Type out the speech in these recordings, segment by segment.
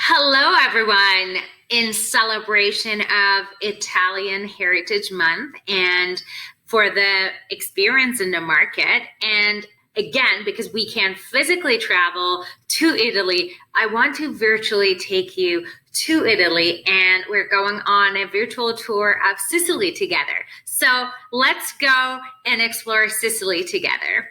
Hello, everyone. In celebration of Italian Heritage Month and for the experience in the market, and again, because we can't physically travel to Italy, I want to virtually take you to Italy, and we're going on a virtual tour of Sicily together. So let's go and explore Sicily together.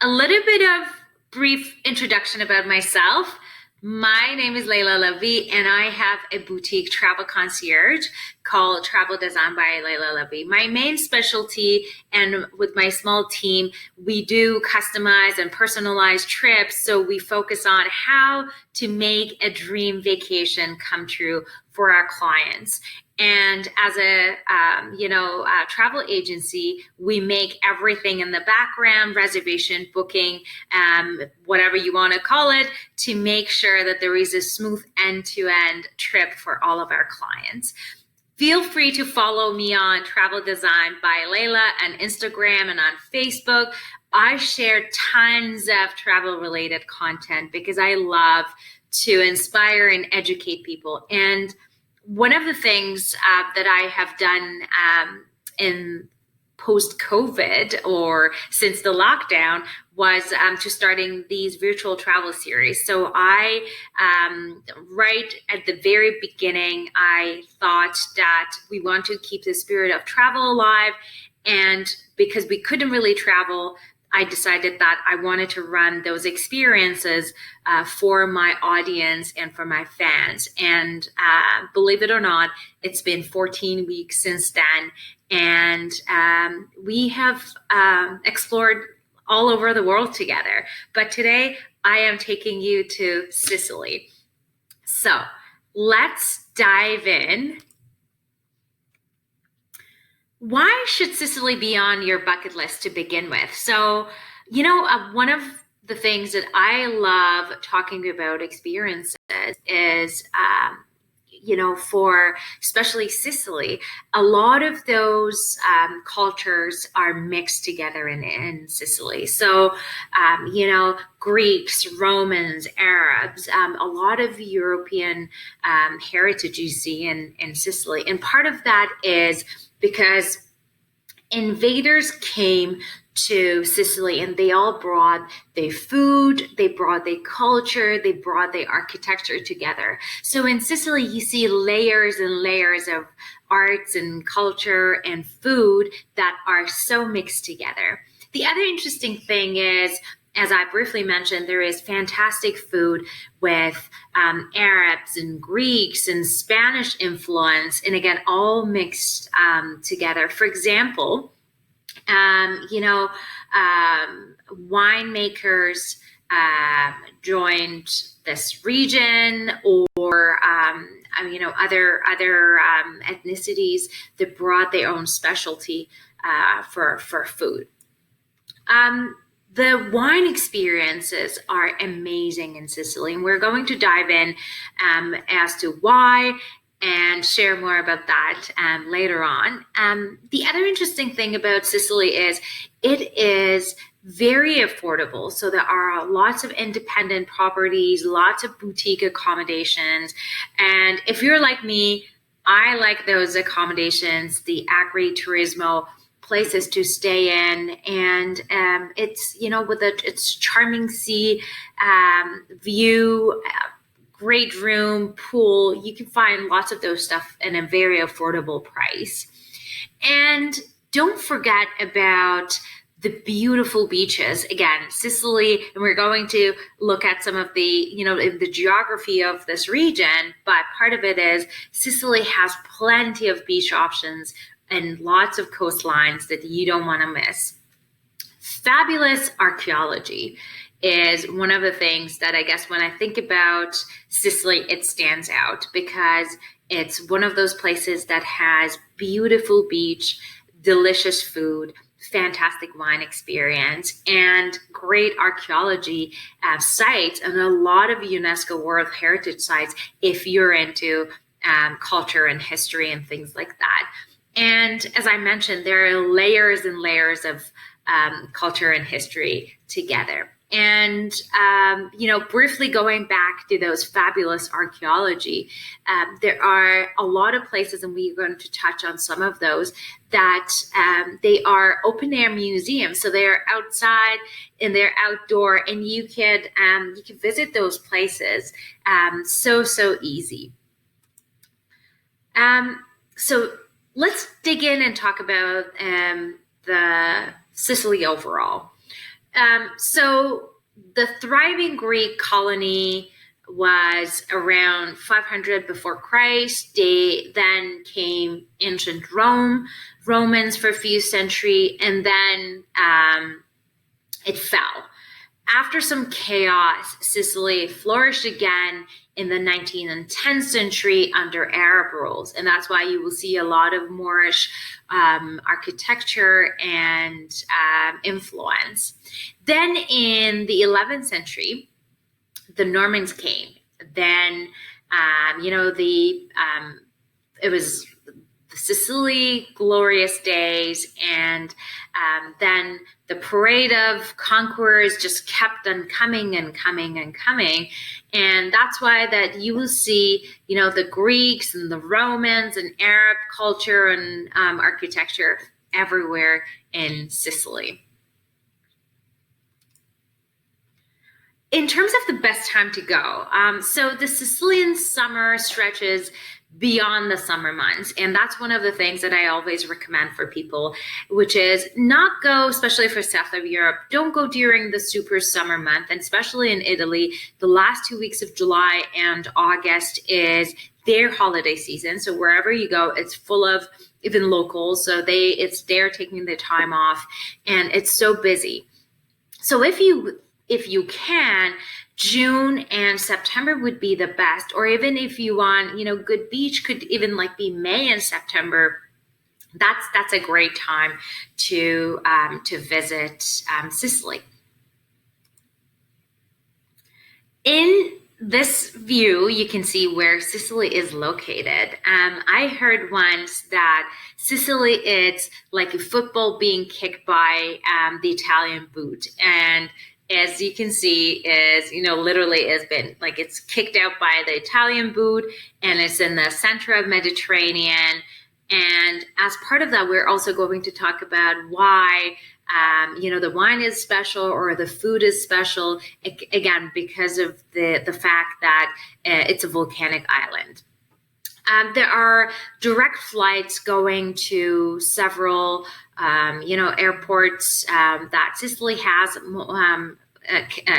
A little bit of brief introduction about myself. My name is Leila Levy, and I have a boutique travel concierge called Travel Design by Leila Levy. My main specialty, and with my small team, we do customize and personalized trips. So we focus on how to make a dream vacation come true for our clients. And as a travel agency, we make everything in the background, reservation, booking, whatever you want to call it, to make sure that there is a smooth end-to-end trip for all of our clients. Feel free to follow me on Travel Design by Leila on Instagram and on Facebook. I share tons of travel-related content because I love to inspire and educate people. And one of the things that I have done in post-COVID or since the lockdown was to starting these virtual travel series. So I, right at the very beginning, I thought that we want to keep the spirit of travel alive. And because we couldn't really travel, I decided that I wanted to run those experiences for my audience and for my fans. And believe it or not, it's been 14 weeks since then. And we have explored all over the world together. But today I am taking you to Sicily. So let's dive in. Why should Sicily be on your bucket list to begin with? So, one of the things that I love talking about experiences is, for especially Sicily, a lot of those cultures are mixed together in Sicily. So, Greeks, Romans, Arabs, a lot of European heritage you see in Sicily. And part of that is because invaders came to Sicily and they all brought their food, they brought their culture, they brought their architecture together. So in Sicily, you see layers and layers of arts and culture and food that are so mixed together. The other interesting thing is, as I briefly mentioned, there is fantastic food with Arabs and Greeks and Spanish influence, and again, all mixed together. For example, winemakers joined this region, or other ethnicities that brought their own specialty for food. The wine experiences are amazing in Sicily, and we're going to dive in as to why and share more about that later on. The other interesting thing about Sicily is it is very affordable. So there are lots of independent properties, lots of boutique accommodations. And if you're like me, I like those accommodations, the agriturismo places to stay in, and it's with its charming sea view, great room, pool. You can find lots of those stuff in a very affordable price. And don't forget about the beautiful beaches. Again, Sicily, and we're going to look at some of the the geography of this region, but part of it is Sicily has plenty of beach options and lots of coastlines that you don't want to miss. Fabulous archaeology is one of the things that I guess when I think about Sicily, it stands out because it's one of those places that has beautiful beach, delicious food, fantastic wine experience, and great archaeology sites, and a lot of UNESCO World Heritage sites if you're into culture and history and things like that. And as I mentioned, there are layers and layers of culture and history together. And, briefly going back to those fabulous archaeology, there are a lot of places, and we're going to touch on some of those, that they are open air museums. So they're outside and they're outdoor, and you could visit those places so easy. So let's dig in and talk about the Sicily overall. So the thriving Greek colony was around 500 before Christ. Then came ancient Romans for a few centuries, and then it fell. After some chaos, Sicily flourished again in the 19th and 10th century under Arab rules. And that's why you will see a lot of Moorish architecture and influence. Then in the 11th century, the Normans came. Then, it was the Sicily glorious days, and then the parade of conquerors just kept on coming and coming and coming. And that's why that you will see, the Greeks and the Romans and Arab culture and architecture everywhere in Sicily. In terms of the best time to go, so the Sicilian summer stretches beyond the summer months. And that's one of the things that I always recommend for people, which is not go, especially for south of Europe, don't go during the super summer month. And especially in Italy, the last 2 weeks of July and August is their holiday season. So wherever you go, it's full of even locals. So they're taking the time off, and it's so busy. So if you can, June and September would be the best, or even if you want, good beach could even be May and September. That's a great time to visit Sicily. In this view, you can see where Sicily is located. I heard once that Sicily is like a football being kicked by the Italian boot, and as you can see, literally has been it's kicked out by the Italian boot, and it's in the center of Mediterranean. And as part of that, we're also going to talk about why, the wine is special or the food is special, again, because of the fact that it's a volcanic island. There are direct flights going to several, airports that Sicily has.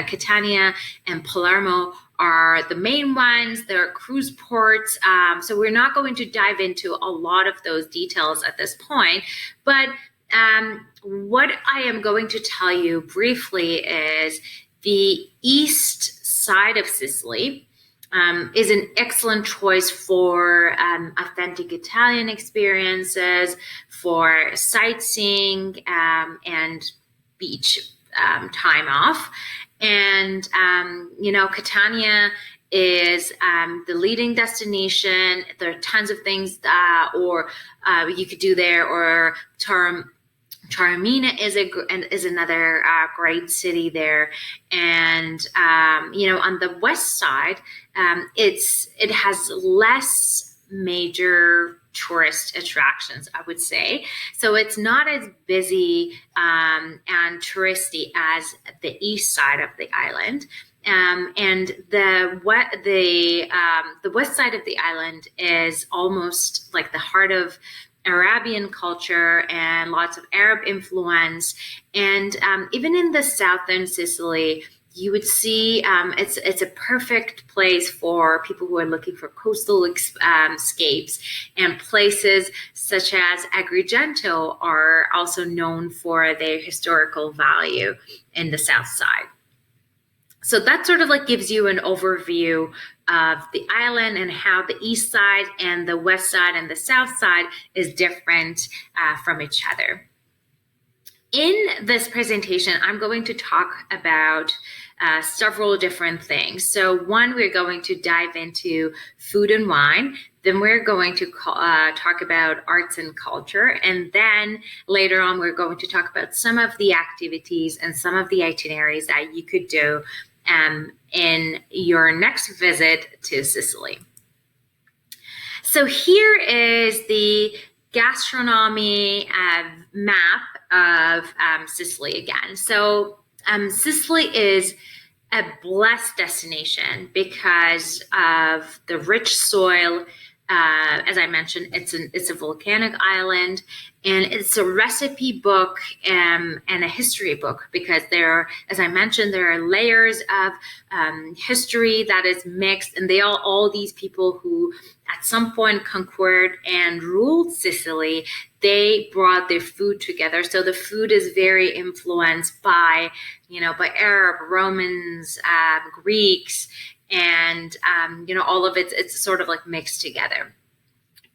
Catania and Palermo are the main ones. There are cruise ports. So we're not going to dive into a lot of those details at this point. But what I am going to tell you briefly is the east side of Sicily is an excellent choice for authentic Italian experiences, for sightseeing and beach time off. And, Catania is the leading destination. There are tons of things you could do there, or Taormina is another great city there. And, on the west side, it has less major tourist attractions, I would say. So it's not as busy and touristy as the east side of the island. And the west side of the island is almost like the heart of Arabian culture and lots of Arab influence. And even in the southern Sicily, you would see it's a perfect place for people who are looking for coastal escapes, and places such as Agrigento are also known for their historical value in the south side. So that sort of gives you an overview of the island and how the east side and the west side and the south side is different from each other. In this presentation, I'm going to talk about several different things. So one, we're going to dive into food and wine. Then we're going to talk about arts and culture. And then later on, we're going to talk about some of the activities and some of the itineraries that you could do in your next visit to Sicily. So here is the gastronomy map of Sicily again. So Sicily is a blessed destination because of the rich soil. As I mentioned, it's a volcanic island, and it's a recipe book and a history book because as I mentioned, there are layers of history that is mixed, and all these people who at some point conquered and ruled Sicily, they brought their food together. So the food is very influenced by Arab, Romans, Greeks, and all of it's sort of like mixed together.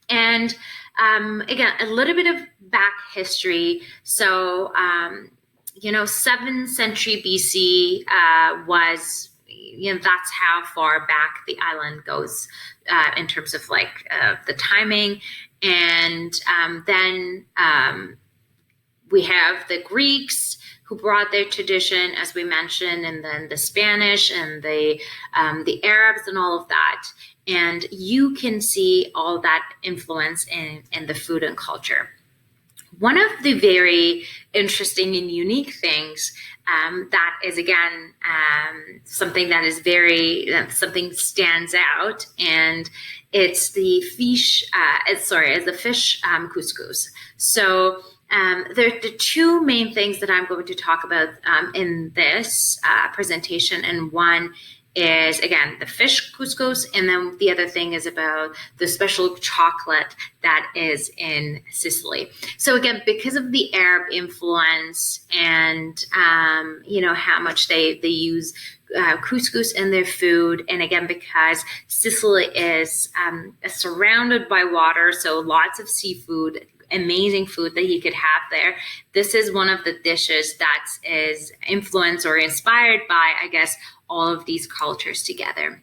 And again, a little bit of back history. So 7th century BC was that's how far back the island goes in terms of the timing. And then we have the Greeks who brought their tradition, as we mentioned, and then the Spanish and the Arabs and all of that. And you can see all that influence in the food and culture. One of the very interesting and unique things that is, again, something that is something stands out, and it's the fish couscous. So there are the two main things that I'm going to talk about in this presentation, and one is, again, the fish couscous, and then the other thing is about the special chocolate that is in Sicily. So again, because of the Arab influence and how much they use couscous in their food, and again, because Sicily is surrounded by water, so lots of seafood, amazing food that you could have there. This is one of the dishes that is influenced or inspired by, I guess, all of these cultures together.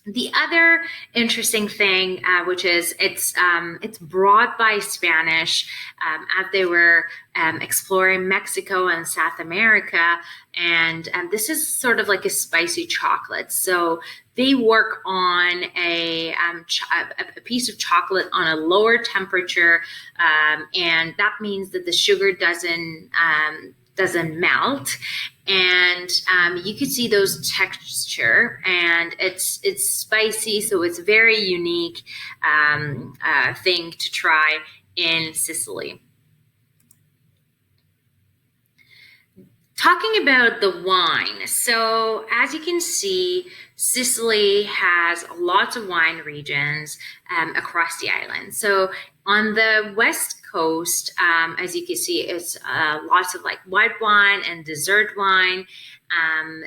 The other interesting thing, which is it's brought by Spanish as they were exploring Mexico and South America, and this is sort of like a spicy chocolate. So they work on a piece of chocolate on a lower temperature, and that means that the sugar doesn't melt, and you can see those texture, and it's spicy, so it's very unique thing to try in Sicily. Talking about the wine, so as you can see, Sicily has lots of wine regions across the island. So on the west coast, as you can see, it's lots of white wine and dessert wine,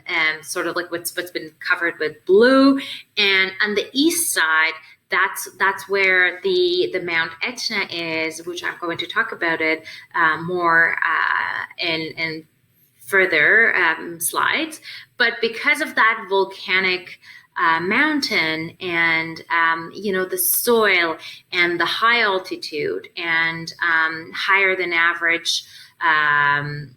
and sort of like what's been covered with blue. And on the east side, that's where the Mount Etna is, which I'm going to talk about it more in further slides. But because of that volcanic mountain and the soil and the high altitude and higher than average and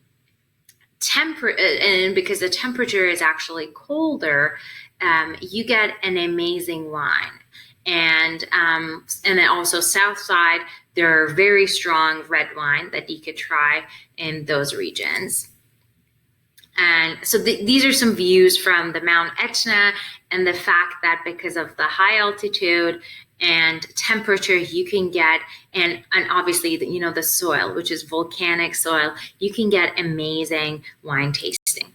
because the temperature is actually colder, you get an amazing wine. And then also south side, there are very strong red wine that you could try in those regions. And so these are some views from the Mount Etna, and the fact that because of the high altitude and temperature you can get, and obviously the soil, which is volcanic soil, you can get amazing wine tasting.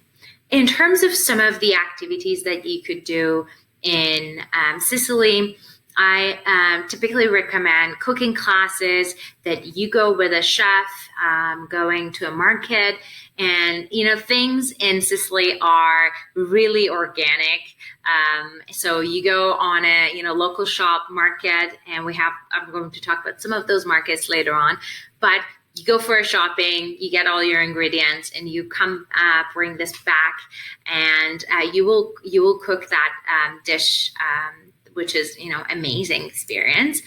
In terms of some of the activities that you could do in Sicily, I typically recommend cooking classes that you go with a chef, going to a market, and things in Sicily are really organic. So you go on a local shop market, and I'm going to talk about some of those markets later on, but you go for a shopping, you get all your ingredients, and you come bring this back, and you will cook that dish, which is amazing experience.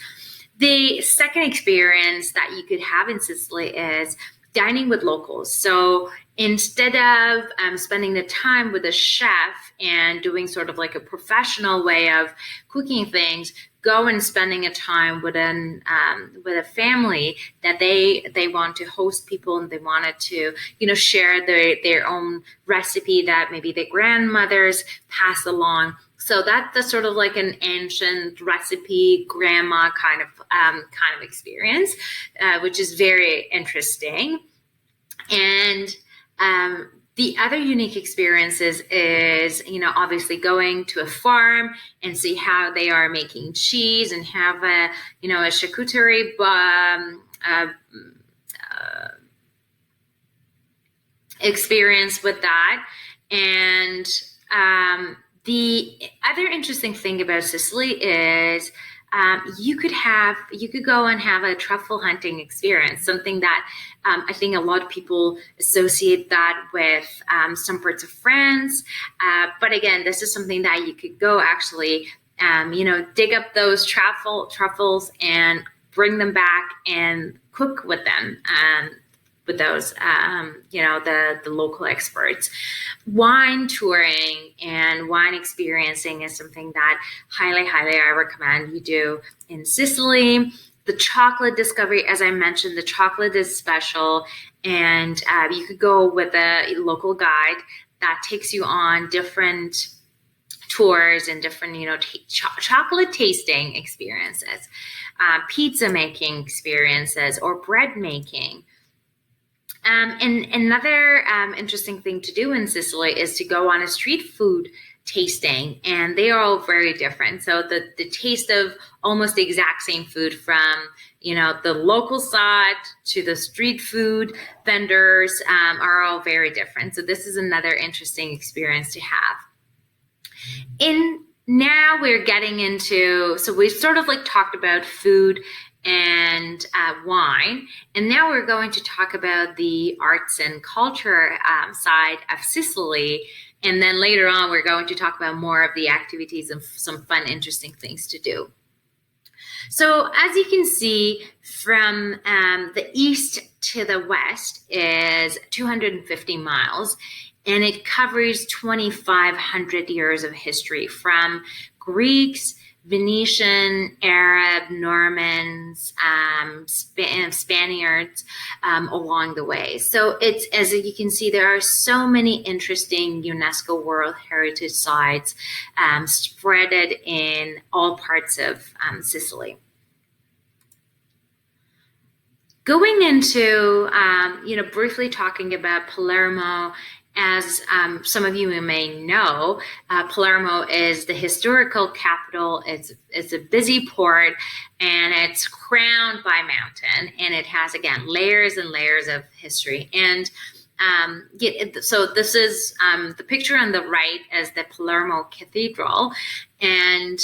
The second experience that you could have in Sicily is dining with locals. So instead of spending the time with a chef and doing sort of like a professional way of cooking things, go and spending a time with a family that they want to host people, and they wanted to share their own recipe that maybe their grandmothers pass along. So that's sort of like an ancient recipe grandma kind of experience, which is very interesting. And the other unique experiences is, obviously going to a farm and see how they are making cheese, and have a charcuterie experience with that. And the other interesting thing about Sicily is you could go and have a truffle hunting experience, something that I think a lot of people associate that with some parts of France. But again, this is something that you could go actually, dig up those truffles and bring them back and cook with them. With those, the local experts. Wine touring and wine experiencing is something that highly I recommend you do in Sicily. The chocolate discovery, as I mentioned, the chocolate is special, and you could go with a local guide that takes you on different tours and different, chocolate tasting experiences, pizza making experiences, or bread making. And another interesting thing to do in Sicily is to go on a street food tasting, and they are all very different. So the taste of almost the exact same food, from the local side to the street food vendors, are all very different. So this is another interesting experience to have. Now we're getting into, so we've sort of like talked about food and wine, and now we're going to talk about the arts and culture side of Sicily, and then later on we're going to talk about more of the activities and some fun, interesting things to do. So as you can see, from the east to the west is 250 miles, and it covers 2,500 years of history, from Greeks, Venetian, Arab, Normans, Spaniards along the way. So it's, as you can see, there are so many interesting UNESCO World Heritage sites spread in all parts of Sicily. Going into, briefly talking about Palermo. As some of you may know, Palermo is the historical capital. It's a busy port, and it's crowned by a mountain, and it has, again, layers and layers of history. And so this is the picture on the right as the Palermo Cathedral. And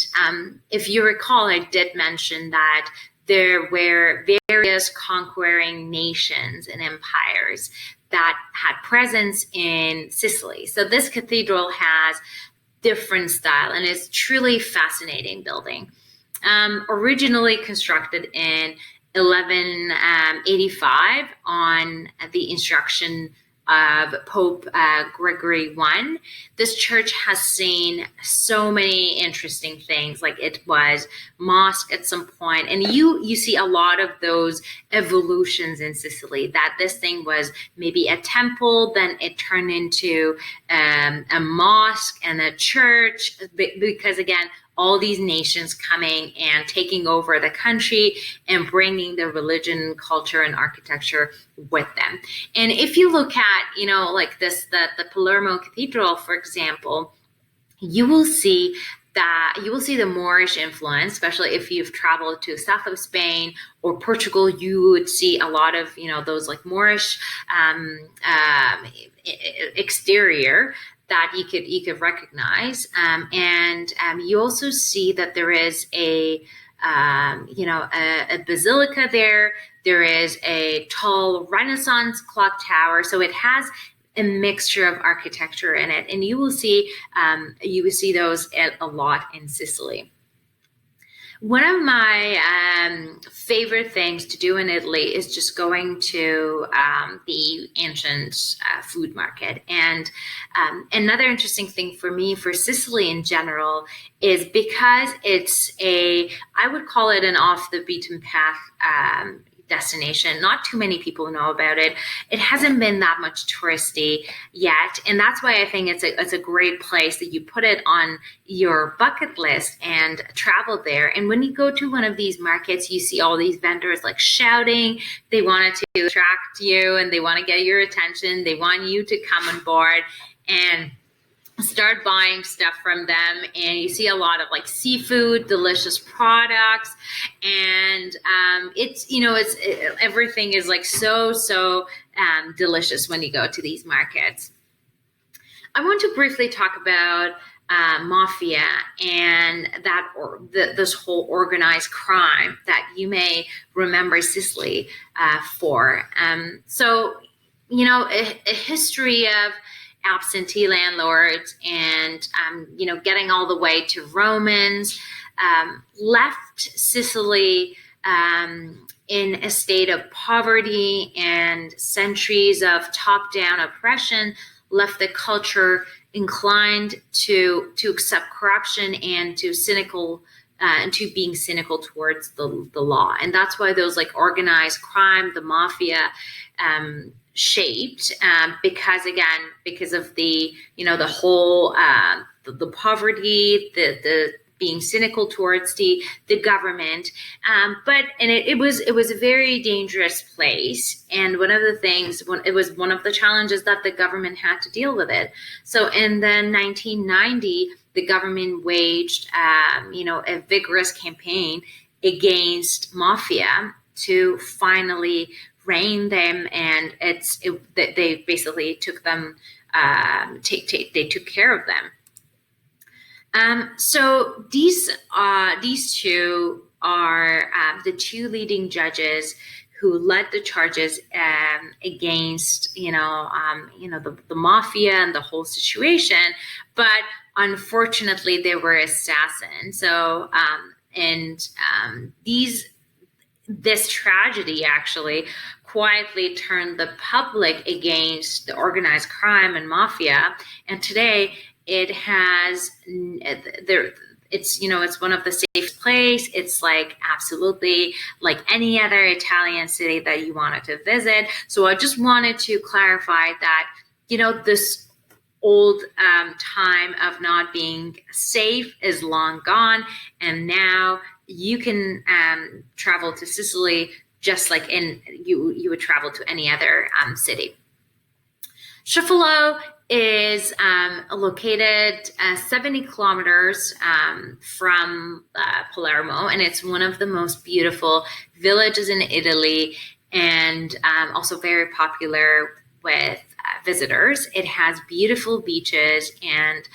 if you recall, I did mention that there were various conquering nations and empires that had presence in Sicily. So this cathedral has different style, and it's truly fascinating building. Originally constructed in 1185 on the instruction of Pope Gregory I. This church has seen so many interesting things, like it was mosque at some point, and you see a lot of those evolutions in Sicily, that this thing was maybe a temple, then it turned into a mosque and a church, because again, all these nations coming and taking over the country and bringing their religion, culture, and architecture with them. And if you look at, like this, the Palermo Cathedral, for example, you will see the Moorish influence, especially if you've traveled to south of Spain or Portugal. You would see a lot of, those like Moorish exterior that you could recognize, and you also see that there is a basilica there There is a tall Renaissance clock tower. So it has a mixture of architecture in it, and you will see those a lot in Sicily. One of my favorite things to do in Italy is just going to the ancient food market. And another interesting thing for me, for Sicily in general, is because it's I would call it an off the beaten path destination. Not too many people know about it. It hasn't been that much touristy yet, and that's why I think it's a great place that you put it on your bucket list and travel there. And when you go to one of these markets, you see all these vendors like shouting. They want to attract you and they want to get your attention. They want you to come on board and start buying stuff from them. And you see a lot of like seafood, delicious products, and everything is like so delicious when you go to these markets. I want to briefly talk about mafia and this whole organized crime that you may remember Sicily for. A history of absentee landlords and getting all the way to Romans left Sicily in a state of poverty and centuries of top-down oppression, left the culture inclined to accept corruption and to being cynical towards the law. And that's why those like organized crime, the mafia, shaped because of the whole the poverty, the being cynical towards the government, but it was a very dangerous place. And it was one of the challenges that the government had to deal with it. So in the 1990, the government waged a vigorous campaign against mafia to finally rein them, and they basically took them, they took care of them. So these two are the two leading judges who led the charges against the mafia and the whole situation, but unfortunately they were assassins. So this tragedy actually quietly turned the public against the organized crime and mafia, and today it has it's one of the safest place. It's like absolutely like any other Italian city that you wanted to visit. So I just wanted to clarify that this old time of not being safe is long gone, and now you can travel to Sicily just like you would travel to any other city. Cefalù is located 70 kilometers from Palermo, and it's one of the most beautiful villages in Italy, and also very popular with visitors. It has beautiful beaches, and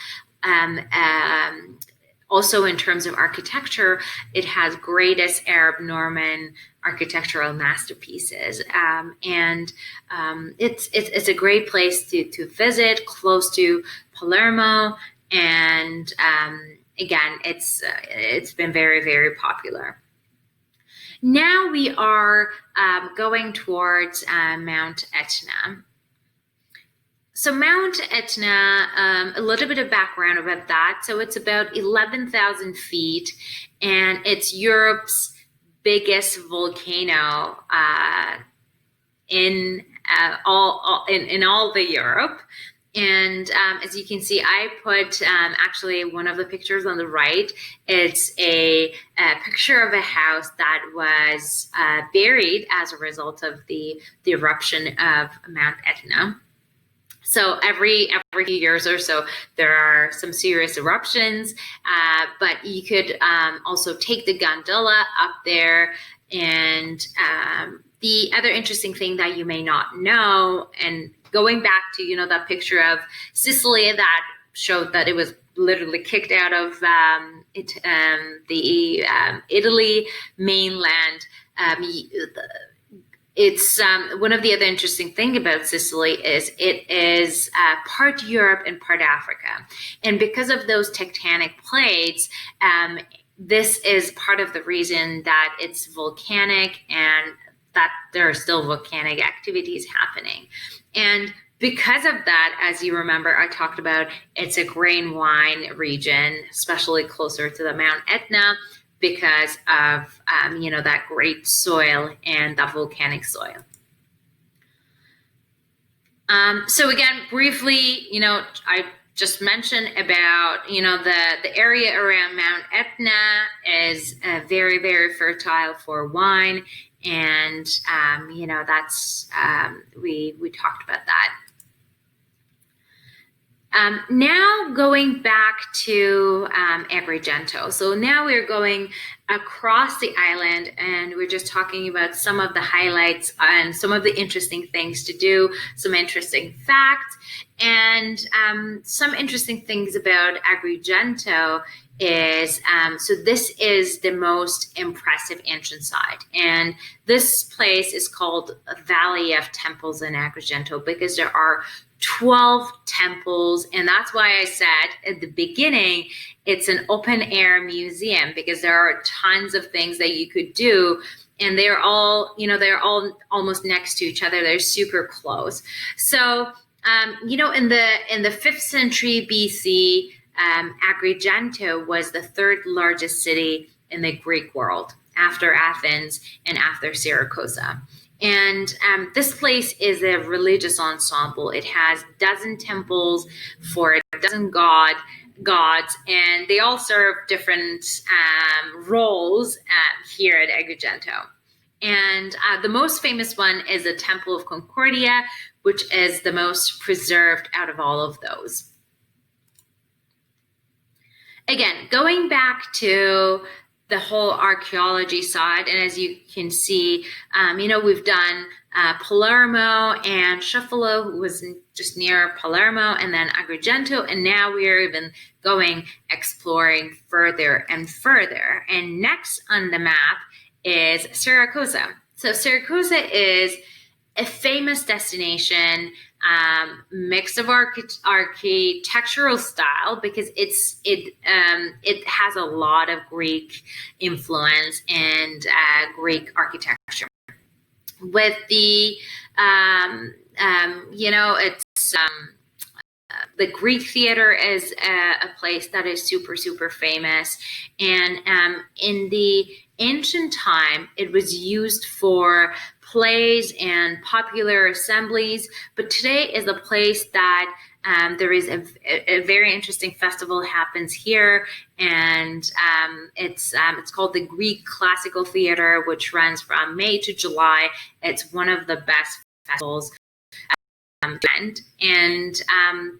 also in terms of architecture, it has greatest Arab Norman architectural masterpieces, and it's a great place to visit, close to Palermo, and again, it's been very, very popular. Now we are going towards Mount Etna. So Mount Etna, a little bit of background about that. So it's about 11,000 feet, and it's Europe's biggest volcano in all the Europe. And as you can see, I put actually one of the pictures on the right. It's a picture of a house that was buried as a result of the eruption of Mount Etna. So every few years or so, there are some serious eruptions, but you could also take the gondola up there. And the other interesting thing that you may not know, and going back to that picture of Sicily that showed that it was literally kicked out of the Italy mainland. it's one of the other interesting thing about Sicily is it is part Europe and part Africa. And because of those tectonic plates, this is part of the reason that it's volcanic and that there are still volcanic activities happening. And because of that, as you remember, I talked about it's a grain wine region, especially closer to the Mount Etna, because of that great soil and that volcanic soil. So again, briefly, I just mentioned about the area around Mount Etna is very, very fertile for wine, and that's we talked about that. Now going back to Agrigento. So now we're going across the island and we're just talking about some of the highlights and some of the interesting things to do, some interesting facts, and some interesting things about Agrigento is, so this is the most impressive ancient site. And this place is called Valley of Temples in Agrigento because there are 12 temples, and that's why I said at the beginning it's an open air museum because there are tons of things that you could do, and they're all almost next to each other. They're super close. So in the 5th century BC, Agrigento was the third largest city in the Greek world after Athens and after Syracuse. And this place is a religious ensemble. It has 12 temples for 12 gods, and they all serve different roles here at Agrigento. And the most famous one is the Temple of Concordia, which is the most preserved out of all of those. Again, going back to the whole archaeology side, and as you can see, we've done Palermo and Cefalu, who was just near Palermo, and then Agrigento, and now we're even going exploring further and further. And next on the map is Syracuse. So Syracuse is a famous destination, mix of architectural style because it has a lot of Greek influence and Greek architecture. With the the Greek theater is a place that is super, super famous. And in the ancient time, it was used for plays and popular assemblies. But today is a place that there is a very interesting festival happens here. And it's called the Greek Classical Theater, which runs from May to July. It's one of the best festivals. And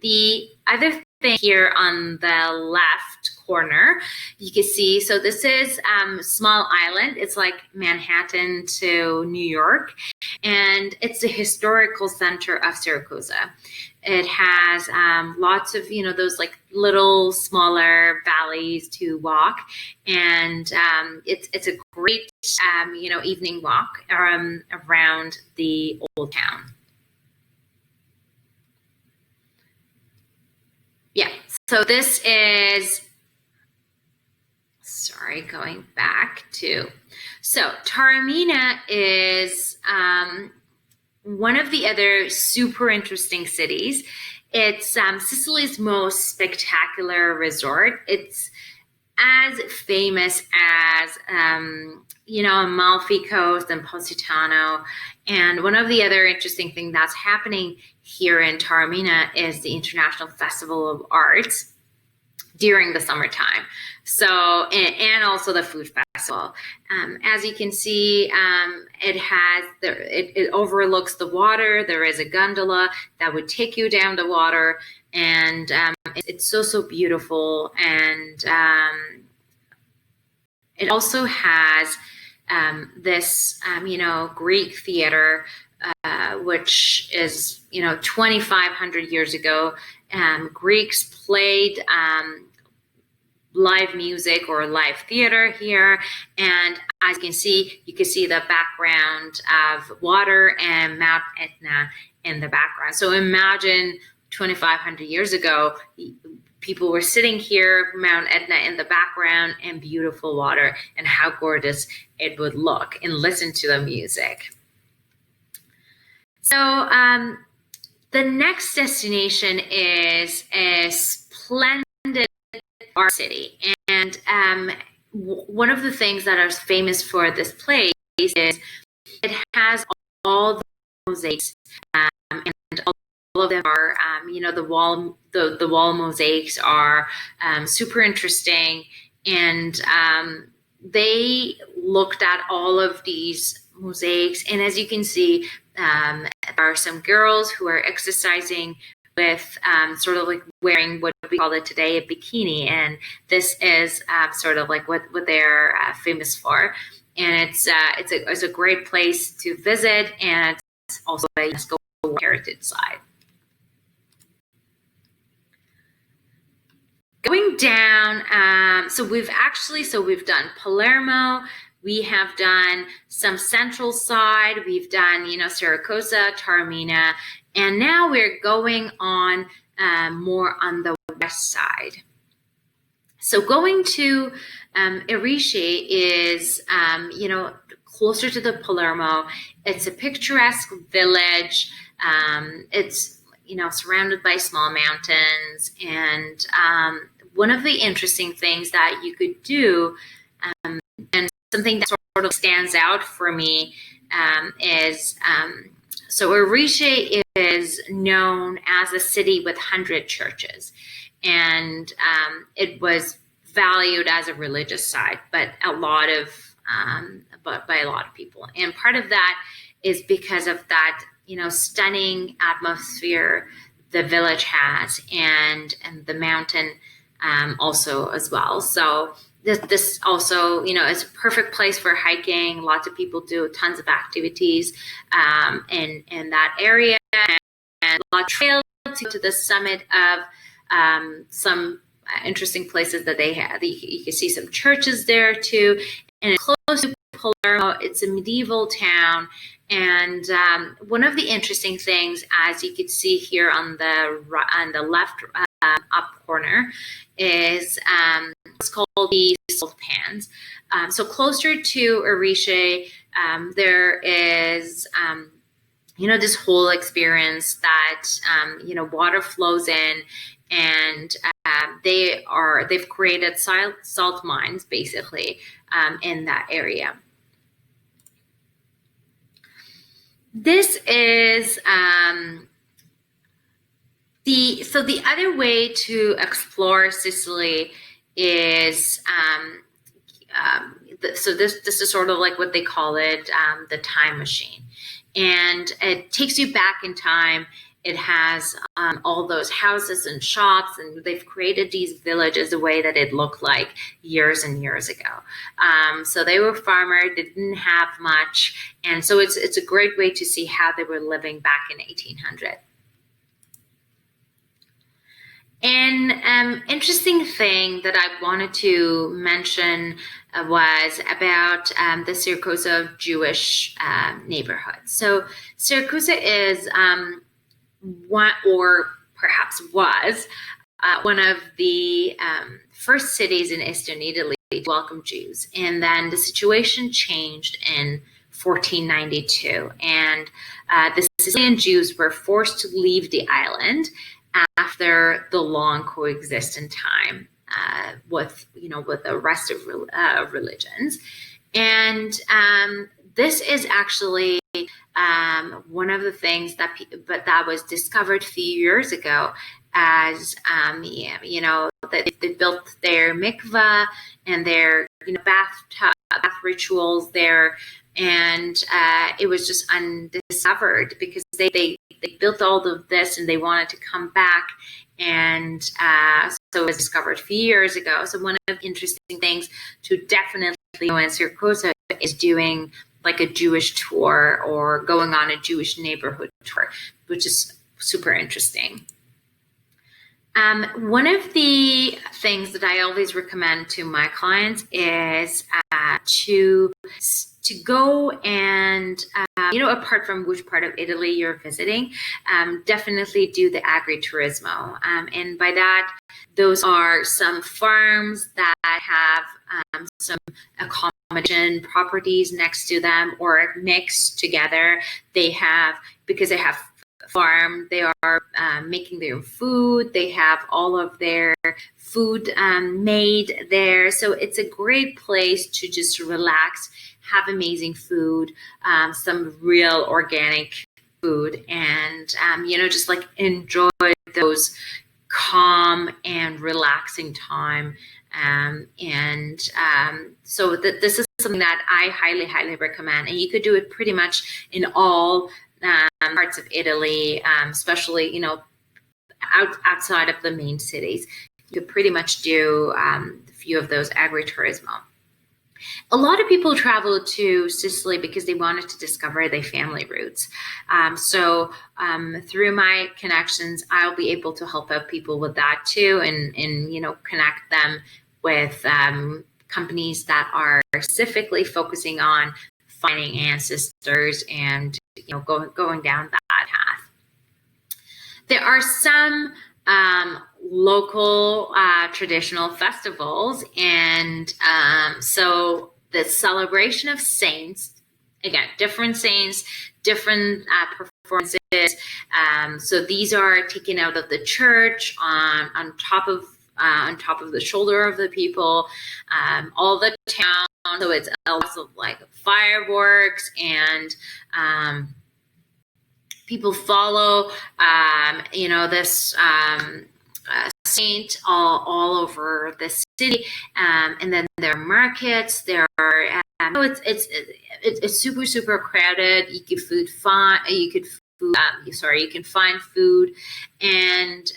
the other thing here on the left corner, you can see, so this is small island. It's like Manhattan to New York, and it's the historical center of Syracuse. It has lots of, those like little smaller valleys to walk, and it's a great, evening walk around the old town. Yeah, so this is, going back to, so Taormina is one of the other super interesting cities. It's Sicily's most spectacular resort. It's as famous as, Amalfi Coast and Positano. And one of the other interesting things that's happening here in Taormina is the International Festival of Arts during the summertime. So, and also the food festival. As you can see, it overlooks the water. There is a gondola that would take you down the water, and it's so beautiful. And it also has this, Greek theater, which is, 2,500 years ago. Greeks played live music or live theater here. And as you can see the background of water and Mount Etna in the background. So imagine 2,500 years ago, people were sitting here, Mount Etna in the background, and beautiful water, and how gorgeous it would look, and listen to the music. So the next destination is a splendid art city. And one of the things that is famous for this place is it has all the mosaics, and all of them are, the wall mosaics are super interesting. And they looked at all of these mosaics, and as you can see, there are some girls who are exercising with sort of like wearing what we call it today a bikini, and this is sort of like what they're famous for. And it's a great place to visit, and it's also a UNESCO heritage site. Going down, so we've done Palermo, we have done some central side, we've done, Siracusa, Taormina, and now we're going on more on the west side. So going to Erice is, closer to the Palermo. It's a picturesque village. It's, surrounded by small mountains. And one of the interesting things that you could do, and something that sort of stands out for me, is, so Erice is known as a city with 100 churches. And it was valued as a religious site, but by a lot of people. And part of that is because of that, stunning atmosphere the village has, and the mountain also as well. So this also, is a perfect place for hiking. Lots of people do tons of activities in that area, and a lot of trails to the summit of some interesting places that they have. You can see some churches there too. And it's close to Palermo. It's a medieval town. And one of the interesting things, as you can see here on the left up corner, is it's called the salt pans. So closer to Erice, there is this whole experience that water flows in, and they've created salt mines basically in that area. This is the other way to explore Sicily is this is sort of like what they call it, the time machine, and it takes you back in time. It has all those houses and shops, and they've created these villages the way that it looked like years and years ago. So they were farmers, they didn't have much, and so it's a great way to see how they were living back in 1800. An interesting thing that I wanted to mention was about the Siracusa Jewish neighborhood. So Siracusa is one, or perhaps was, one of the first cities in Eastern Italy to welcome Jews. And then the situation changed in 1492. And the Sicilian Jews were forced to leave the island after the long coexistence time with the rest of religions. And this is actually one of the things that was discovered a few years ago, as that they built their mikvah and their bath rituals there, and it was just undiscovered because they built all of this and they wanted to come back, and so it was discovered a few years ago. So one of the interesting things to definitely know in Siracusa is doing like a Jewish tour or going on a Jewish neighborhood tour, which is super interesting. One of the things that I always recommend to my clients is to go and, apart from which part of Italy you're visiting, definitely do the agriturismo. And by that, those are some farms that have some accommodation properties next to them or mixed together. Because they have farm, they are making their own food. They have all of their food made there. So it's a great place to just relax, have amazing food, some real organic food, and, just like enjoy those calm and relaxing time. So this is something that I highly, highly recommend. And you could do it pretty much in all parts of Italy, especially, outside of the main cities. You could pretty much do a few of those agriturismo. A lot of people travel to Sicily because they wanted to discover their family roots. So through my connections, I'll be able to help out people with that too, and connect them with companies that are specifically focusing on finding ancestors and going down that path. There are some local traditional festivals, and so the celebration of saints, again, different saints, different performances. So these are taken out of the church on top of the shoulder of the people, all the town. So it's lots of like fireworks, and people follow, this saint all over the city, and then there are markets. There are, it's super, super crowded. You can find food, and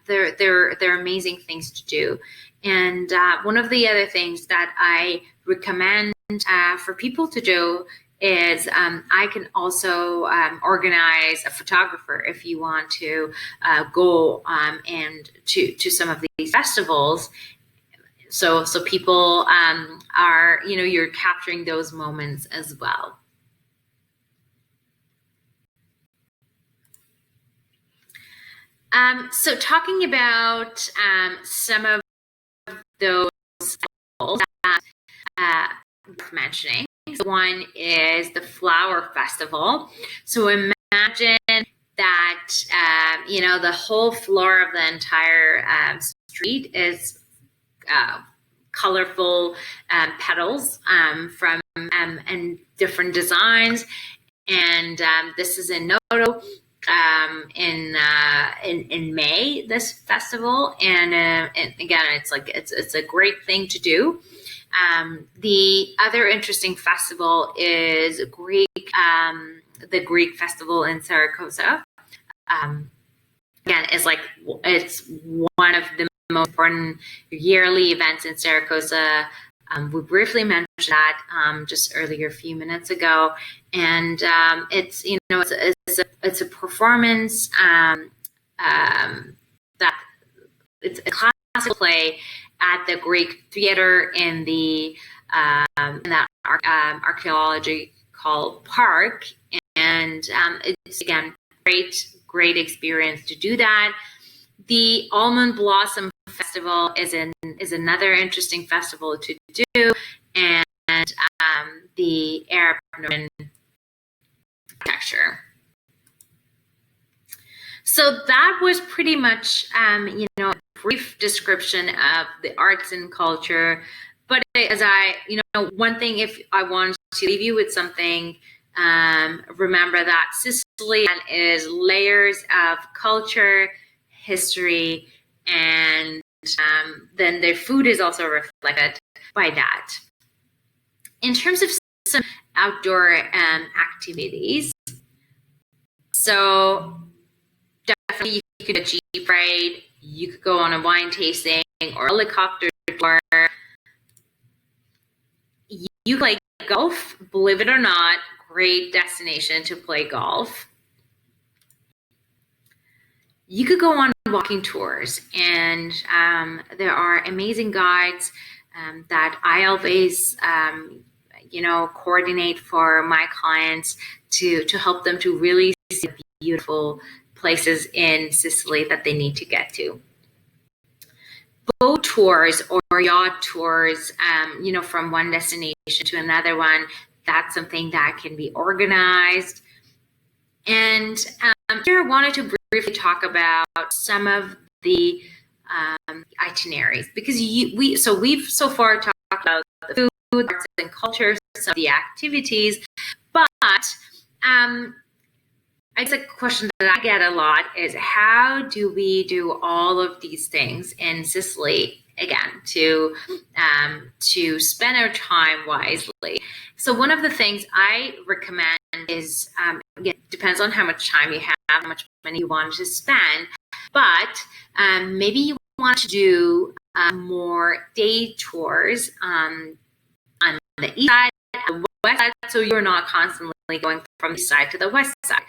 they're amazing things to do. And one of the other things that I recommend for people to do is I can also organize a photographer if you want to go and to some of these festivals. So people are, you're capturing those moments as well. So talking about some of those festivals that worth mentioning. One is the Flower Festival. So imagine that, the whole floor of the entire street is colorful petals from and different designs. And this is in Noto in May, this festival. And again, it's a great thing to do. The other interesting festival is the Greek festival in Saragossa. Again, it's one of the most important yearly events in Saragossa. We briefly mentioned that just earlier, a few minutes ago, and it's a performance that it's a classical play at the Greek theater in that archaeological park, and it's again great experience to do that. The Almond Blossom Festival is another interesting festival to do, and the Arab Northern architecture. So that was pretty much a brief description of the arts and culture. But as one thing, if I want to leave you with something, remember that Sicily is layers of culture, history, and then their food is also reflected by that. In terms of some outdoor activities, so definitely you could do a jeep ride, you could go on a wine tasting or a helicopter tour. You play golf, believe it or not, great destination to play golf. You could go on walking tours, and there are amazing guides that I always coordinate for my clients to help them to really see the beautiful places in Sicily that they need to get to. Boat tours or yacht tours, from one destination to another one, that's something that can be organized. And here I wanted to briefly talk about some of the itineraries, because we've so far talked about the food, arts and culture, some of the activities, but I guess a question that I get a lot is, how do we do all of these things in Sicily, again, to spend our time wisely? So one of the things I recommend is, again, depends on how much time you have, how much money you want to spend, but maybe you want to do more day tours on the east side, the west side, so you're not constantly going from the east side to the west side.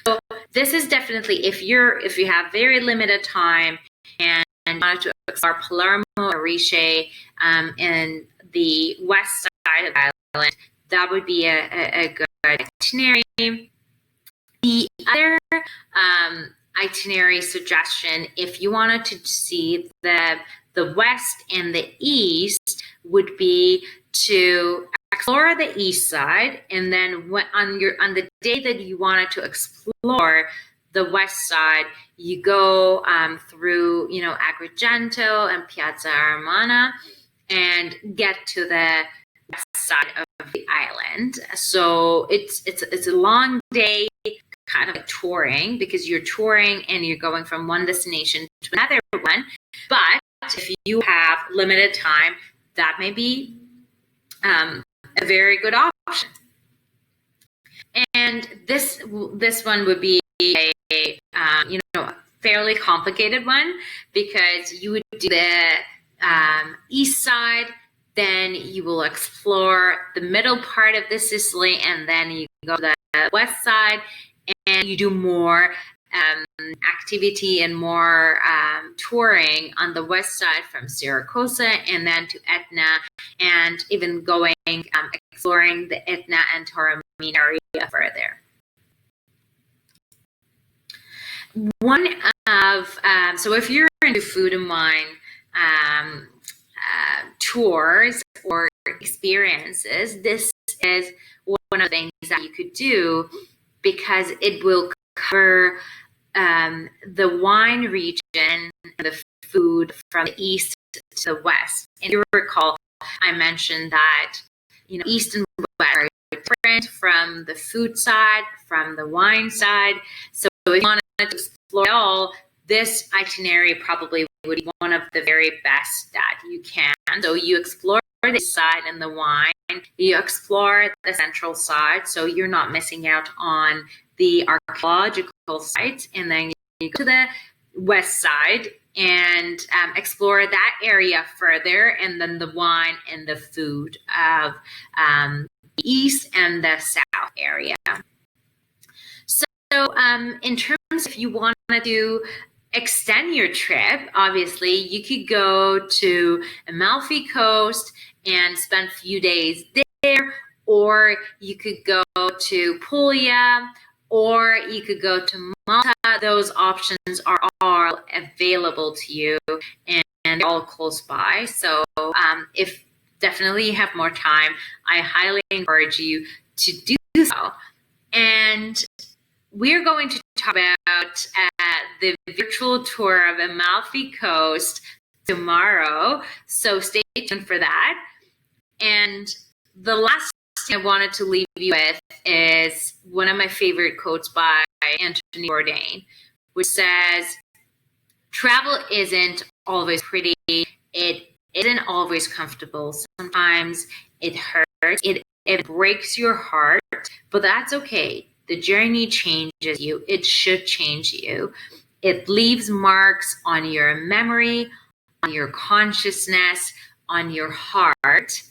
So this is definitely, if you have very limited time and want to explore Palermo or Riche in the west side of the island, that would be a good itinerary. The other itinerary suggestion, if you wanted to see the west and the east, would be to explore the east side, and then on the day that you wanted to explore the west side, you go through Agrigento and Piazza Armana and get to the west side of the island. So it's a long day, kind of like touring, because you're touring and you're going from one destination to another one. But if you have limited time, that may be a very good option. And this one would be a fairly complicated one, because you would do the east side, then you will explore the middle part of the Sicily, and then you go to the west side and you do more activity and more touring on the west side from Siracusa and then to Etna, and even going exploring the Etna and Taormina area further. One of so if you're into food and wine tours or experiences, this is one of the things that you could do, because it will cover the wine region, the food from the east to the west. And you recall, I mentioned that east and west are different from the food side, from the wine side. So if you wanted to explore it all, this itinerary probably would be one of the very best that you can. So you explore the east side and the wine, you explore the central side, so you're not missing out on the archaeological sites, and then you go to the west side and explore that area further, and then the wine and the food of the east and the south area. So in terms, if you want to extend your trip, obviously you could go to Amalfi Coast and spend a few days there, or you could go to Puglia, or you could go to Malta. Those options are all available to you, and they're all close by. So if definitely you have more time, I highly encourage you to do so. And we're going to talk about the virtual tour of Amalfi Coast tomorrow, so stay tuned for that. And the last thing I wanted to leave you with is one of my favorite quotes by Anthony Bourdain, which says, "Travel isn't always pretty. It isn't always comfortable. Sometimes it hurts. It breaks your heart, but that's okay. The journey changes you. It should change you. It leaves marks on your memory, on your consciousness, on your heart,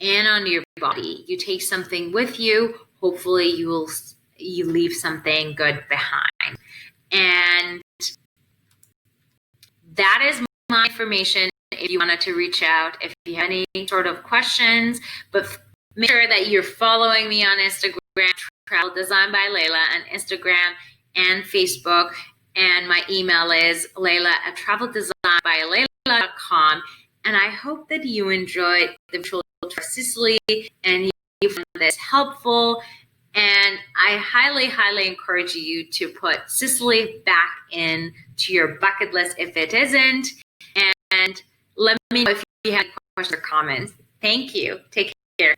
and on your body. You take something with you. Hopefully you leave something good behind." And that is my information if you wanted to reach out, if you have any sort of questions. But make sure that you're following me on Instagram, Travel Design by Layla, on Instagram and Facebook. And my email is layla@traveldesignbylayla.com. And I hope that you enjoyed the virtual tour of Sicily and you found this helpful. And I highly, highly encourage you to put Sicily back into your bucket list if it isn't. And let me know if you have questions or comments. Thank you. Take care.